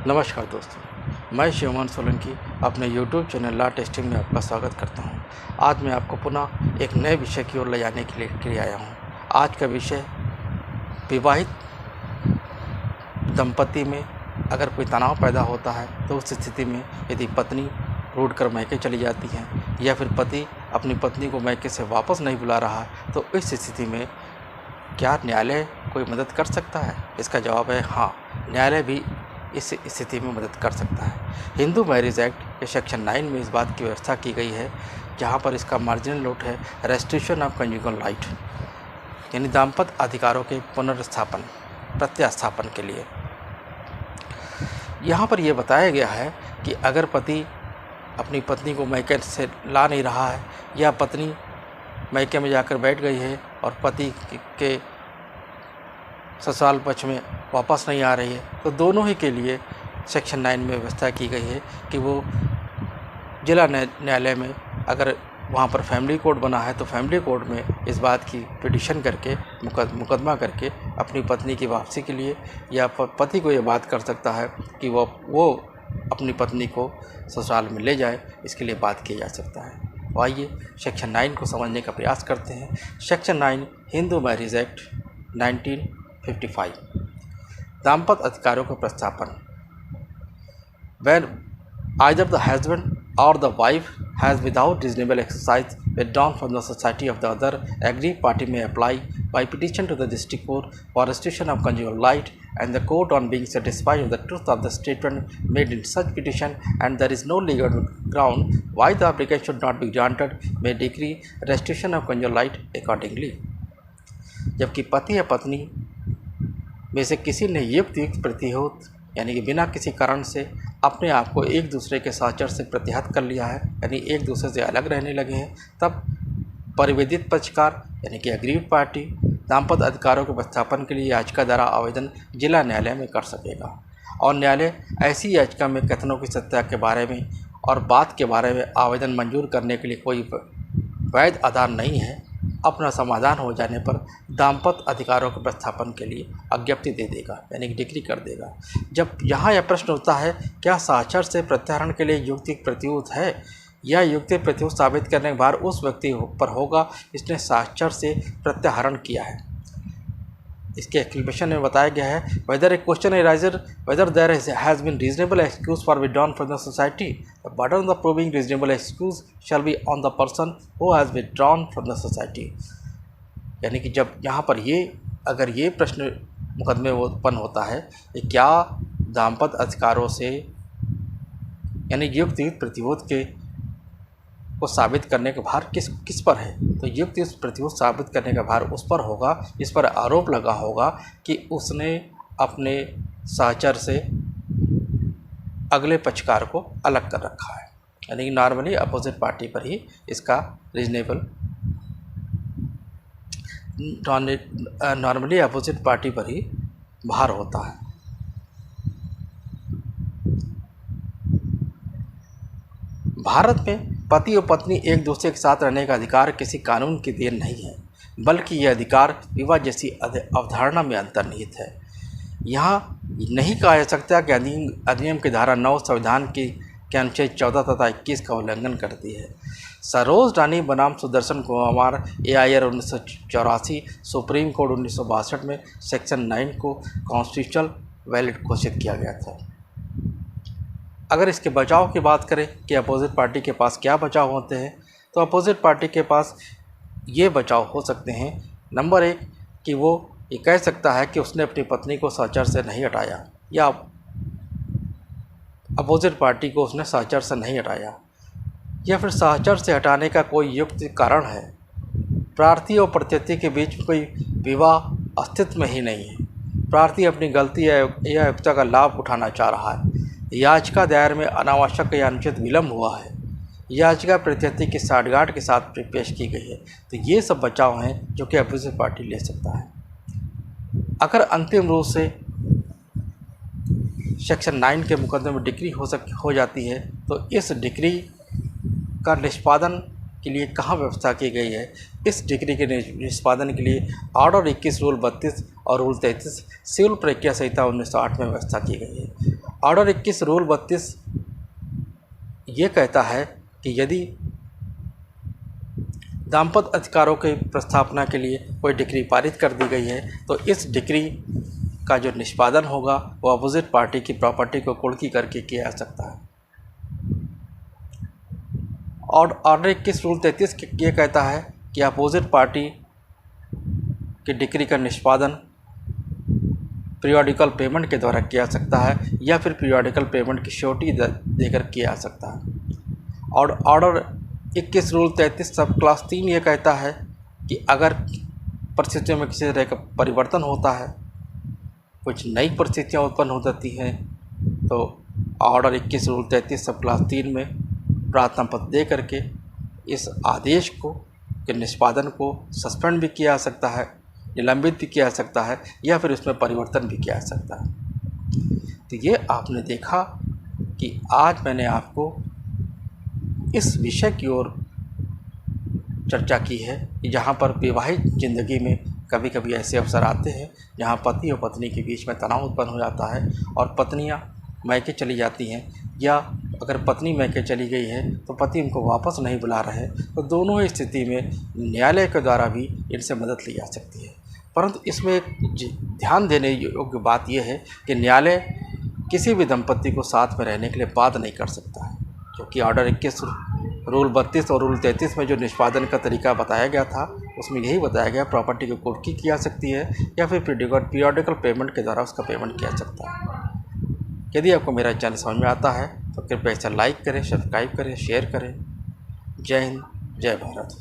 नमस्कार दोस्तों, मैं शिवमान सोलंकी अपने YouTube चैनल लॉ टेस्टिंग में आपका स्वागत करता हूं। आज मैं आपको पुनः एक नए विषय की ओर ले जाने के लिए आया हूं। आज का विषय विवाहित दंपति में अगर कोई तनाव पैदा होता है तो उस स्थिति में यदि पत्नी रूठ कर मैके चली जाती है या फिर पति अपनी पत्नी को मैके से वापस नहीं बुला रहा तो इस स्थिति में क्या न्यायालय कोई मदद कर सकता है? इसका जवाब है हाँ, न्यायालय भी इस स्थिति में मदद कर सकता है। हिंदू मैरिज एक्ट के सेक्शन 9 में इस बात की व्यवस्था की गई है, जहां पर इसका मार्जिनल नोट है रेस्ट्रिक्शन ऑफ कंजुगल राइट, यानी दाम्पत्य अधिकारों के प्रत्यास्थापन के लिए। यहाँ पर यह बताया गया है कि अगर पति अपनी पत्नी को मैके से ला नहीं रहा है या पत्नी मैके में जाकर बैठ गई है और पति के ससुराल पक्ष में वापस नहीं आ रही है, तो दोनों ही के लिए सेक्शन 9 में व्यवस्था की गई है कि वो जिला न्यायालय में अगर वहाँ पर फैमिली कोर्ट बना है तो फैमिली कोर्ट में इस बात की पिटीशन करके मुकदमा करके अपनी पत्नी की वापसी के लिए या पति को ये बात कर सकता है कि वो अपनी पत्नी को ससुराल में ले जाए, इसके लिए बात की जा सकता है। तो आइए सेक्शन 9 को समझने का प्रयास करते हैं। सेक्शन 9 हिंदू मैरिज एक्ट 1955 दाम्पत्य अधिकारों का प्रस्थापन। When either the husband or the wife has without reasonable exercise withdrawn from the society of the other, aggrieved party may apply by petition to the district court for restriction of conjugal right, and the court, on being satisfied of the truth of the statement made in such petition and there is no legal ground why the application should not be granted, may decree restriction of conjugal right accordingly। जबकि पति या पत्नी में से किसी ने युक्त प्रतिहोत यानी कि बिना किसी कारण से अपने आप को एक दूसरे के साचर से प्रतिहत कर लिया है, यानी एक दूसरे से अलग रहने लगे हैं, तब परिवेदित पक्षकार यानी कि अग्रीव्ड पार्टी दाम्पत्य अधिकारों के प्रस्थापन के लिए याचिका द्वारा आवेदन जिला न्यायालय में कर सकेगा। और न्यायालय ऐसी याचिका में कथनों की सत्ता के बारे में और बात के बारे में आवेदन मंजूर करने के लिए कोई वैध आधार नहीं है, अपना समाधान हो जाने पर दाम्पत्य अधिकारों के प्रस्थापन के लिए अज्ञप्ति दे देगा, यानी कि डिक्री कर देगा। जब यहाँ यह प्रश्न उठता है क्या साक्षर से प्रत्याहरण के लिए युक्तिक प्रतिरोध है, यह युक्तिक प्रतिरोध साबित करने का भार उस व्यक्ति पर होगा जिसने साक्षर से प्रत्याहरण किया है। इसके एक्सप्लेनेशन में बताया गया है whether a question arises whether there has been reasonable excuse for withdrawn from the society, the burden of proving reasonable excuse shall be on the person who has withdrawn from the society. यानी कि जब यहाँ पर अगर ये प्रश्न मुकदमे में उत्पन्न होता है कि क्या दाम्पत्य अधिकारों से यानी युक्त प्रतिरोध को साबित करने का भार किस पर है, तो युक्त प्रतिरोध साबित करने का भार उस पर होगा जिस पर आरोप लगा होगा कि उसने अपने साचर से अगले पक्षकार को अलग कर रखा है, यानी कि नॉर्मली अपोजिट पार्टी पर ही इसका नॉर्मली अपोजिट पार्टी पर ही भार होता है। भारत में पति और पत्नी एक दूसरे के साथ रहने का अधिकार किसी कानून की देन नहीं है, बल्कि यह अधिकार विवाह जैसी अवधारणा में अंतर्निहित है। यहाँ नहीं कहा जा सकता कि अधिनियम की धारा 9 संविधान के अनुच्छेद 14 तथा 21 का उल्लंघन करती है। सरोज रानी बनाम Sudarshan Kumar AIR 1984 supreme court 1962 में सेक्शन 9 को कॉन्स्टिट्यूशनल वैलिड घोषित किया गया था। अगर इसके बचाव की बात करें कि अपोजिट पार्टी के पास क्या बचाव होते हैं, तो अपोजिट पार्टी के पास ये बचाव हो सकते हैं। नंबर 1 कि वो ये कह सकता है कि उसने अपनी पत्नी को साचर से नहीं हटाया या अपोजिट पार्टी को उसने साचर से नहीं हटाया या फिर साचर से हटाने का कोई युक्त कारण है। प्रार्थी और प्रत्यर्थी के बीच कोई विवाह अस्तित्व में ही नहीं है। प्रार्थी अपनी गलती या युक्ति का लाभ उठाना चाह रहा है। याचिका दायर में अनावश्यक या अनुचित विलम्ब हुआ है। याचिका प्रत्यर्थी की साठगांठ के साथ पेश की गई है। तो ये सब बचाव हैं जो कि अपोजिट पार्टी ले सकता है। अगर अंतिम रूप से सेक्शन 9 के मुकदमे में डिक्री हो जाती है तो इस डिक्री का निष्पादन के लिए कहाँ व्यवस्था की गई है? इस डिक्री के निष्पादन के लिए ऑर्डर 21 रूल 32 और रूल 33 सिविल प्रक्रिया संहिता 1908 में व्यवस्था की गई है। ऑर्डर 21 रूल 32 ये कहता है कि यदि दाम्पत्य अधिकारों के प्रस्थापना के लिए कोई डिक्री पारित कर दी गई है तो इस डिक्री का जो निष्पादन होगा वो अपोजिट पार्टी की प्रॉपर्टी को कुर्की करके किया जा सकता है। और ऑर्डर 21 रूल 33 ये कहता है कि अपोजिट पार्टी की डिक्री का निष्पादन पीरियोडिकल पेमेंट के द्वारा किया जा सकता है या फिर पीरियोडिकल पेमेंट की श्योरिटी देकर किया जा सकता है। और ऑर्डर 21 रूल 33 सब क्लास 3 ये कहता है कि अगर परिस्थितियों में किसी तरह का परिवर्तन होता है, कुछ नई परिस्थितियाँ उत्पन्न हो जाती हैं, तो ऑर्डर 21 रूल 33 सब क्लास 3 में प्रार्थना पत्र दे करके इस आदेश को के निष्पादन को सस्पेंड भी किया जा सकता है, निलंबित भी किया जा सकता है या फिर उसमें परिवर्तन भी किया जा सकता है। तो ये आपने देखा कि आज मैंने आपको इस विषय की ओर चर्चा की है कि जहाँ पर वैवाहिक ज़िंदगी में कभी कभी ऐसे अवसर आते हैं जहाँ पति और पत्नी के बीच में तनाव उत्पन्न हो जाता है और पत्नियाँ मैके चली जाती हैं, या अगर पत्नी मैके चली गई है तो पति उनको वापस नहीं बुला रहे, तो दोनों ही स्थिति में न्यायालय के द्वारा भी इनसे मदद ली जा सकती है। परंतु इसमें एक ध्यान देने योग्य बात यह है कि न्यायालय किसी भी दंपति को साथ में रहने के लिए बाध्य नहीं कर सकता है, क्योंकि ऑर्डर 21 रूल 32 और रूल 33 में जो निष्पादन का तरीका बताया गया था उसमें यही बताया गया प्रॉपर्टी को कुर्की की जा सकती है या फिर पीरियोडिकल पेमेंट के द्वारा उसका पेमेंट किया जा सकता है। यदि आपको मेरा चैनल समझ में आता है तो कृपया इसे लाइक करें, सब्सक्राइब करें, शेयर करें। जय हिंद, जय भारत।